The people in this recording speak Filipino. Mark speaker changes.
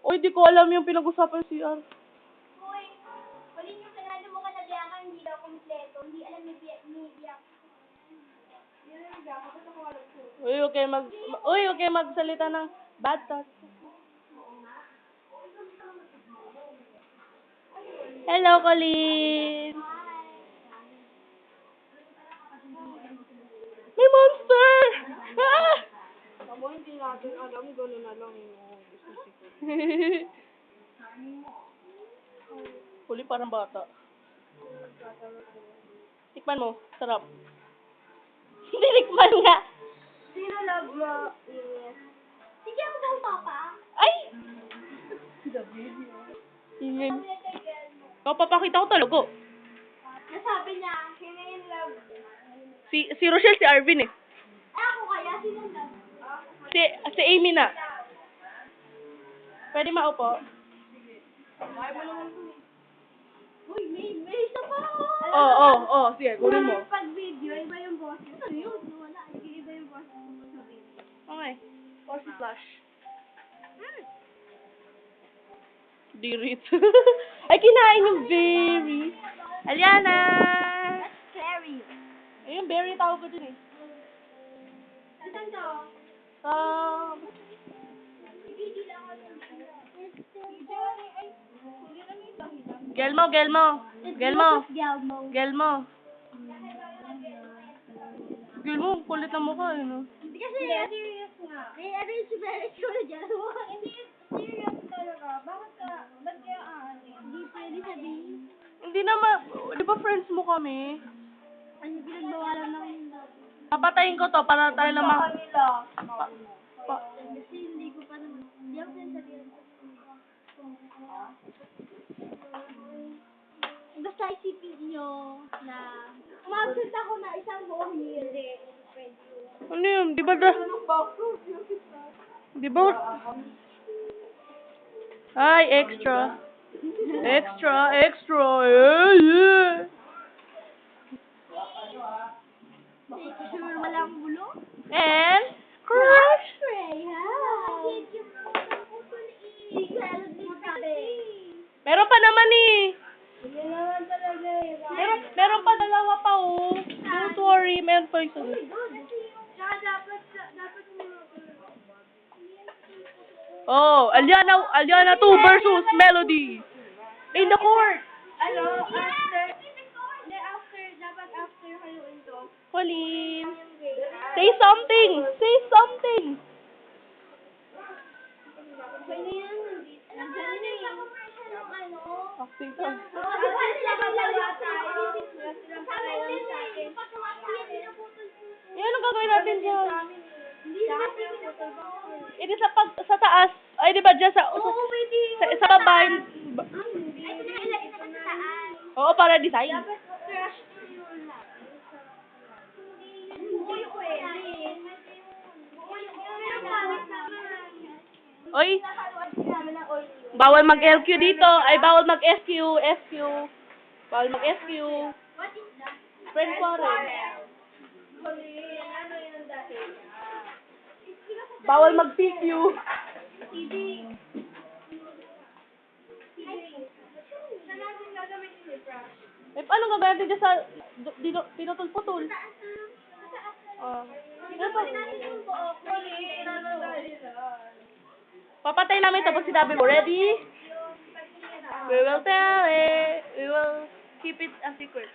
Speaker 1: Uy, di ko alam yung pinag-usapan si CR.
Speaker 2: Uy, ulit yung kanalo mo ka na biyaka, hindi daw kompleto. Hindi alam ni biyaka. Yan ang biyaka, ba't ako alam ko?
Speaker 1: Uy, okay magsalita ng bad thoughts. Hello, Colleen. May monster! Ah!
Speaker 3: Ako hindi natin alam, gano'n na lang yung gusto ko.
Speaker 1: Huli parang bata. Tikman mo, sarap. Tinikman nga.
Speaker 2: Sino love mo? Sige ako daw, Papa.
Speaker 1: Ay! Ingin. Papakita ko talaga.
Speaker 2: Nasabi niya, sino yung love?
Speaker 1: Si Rochelle, si Arvin eh.
Speaker 2: Ako kaya, sino yung love?
Speaker 1: Si Amy na. Pwede maupo?
Speaker 2: Uy, may isa pa ako.
Speaker 1: Oo. Sige, kunin mo.
Speaker 2: Pag video, iba yung boses. Ano yun? Wala, iba yung boses mo sa video.
Speaker 1: Okay. Or si Flash. Dirit. Ay, kinain yung berry. Aliana!
Speaker 2: That's scary.
Speaker 1: Ayun, berry tawag ko dun eh.
Speaker 2: Saan to? Hindi lang ako.
Speaker 1: Gelmo. Kulit ng mukha eh, no?
Speaker 2: Hindi kasi serious nga. Eh, ano yung super cool dyan? Hindi serious talaga. Ba't kaya hindi pwede sabihin?
Speaker 1: Hindi naman, di ba friends mo kami?
Speaker 2: Ano pinagbawalan ng hindi?
Speaker 1: Papatayin ko to para tayo lang
Speaker 2: Kasi hindi ko pa naman. Hindi ako sinasabihan. Basta isipin nyo na umabsent ako na isang buong year.
Speaker 1: Ano yun? Di ba Ay, extra. Yeah.
Speaker 2: Sure, walang gulo?
Speaker 1: And, crush!
Speaker 2: Spray, ha?
Speaker 1: Meron pa naman eh.
Speaker 2: Hindi naman talaga eh.
Speaker 1: Meron pa dalawa pa oh. Don't worry, meron pa isa.
Speaker 2: Tsaka dapat
Speaker 1: Oh, Aliana 2 versus Melody. In the court.
Speaker 2: dapat after kayo ito.
Speaker 1: Colleen. Say something.
Speaker 2: Pwede yan. Nandiyan na yung
Speaker 1: Acting ka. Yan ang gagawin natin dyan. Hindi sa taas. Ay, di ba dyan sa baba. Oo, para design. Oy, bawal mag-LQ dito. Ay, bawal mag-SQ. Bawal mag-SQ. Friend ko rin. Bawal mag-PQ. Eh, paano gagawin natin dyan sa pinutol-putol? Papatay namin tapos sinabi mo, ready? We will tell it. We will keep it a secret.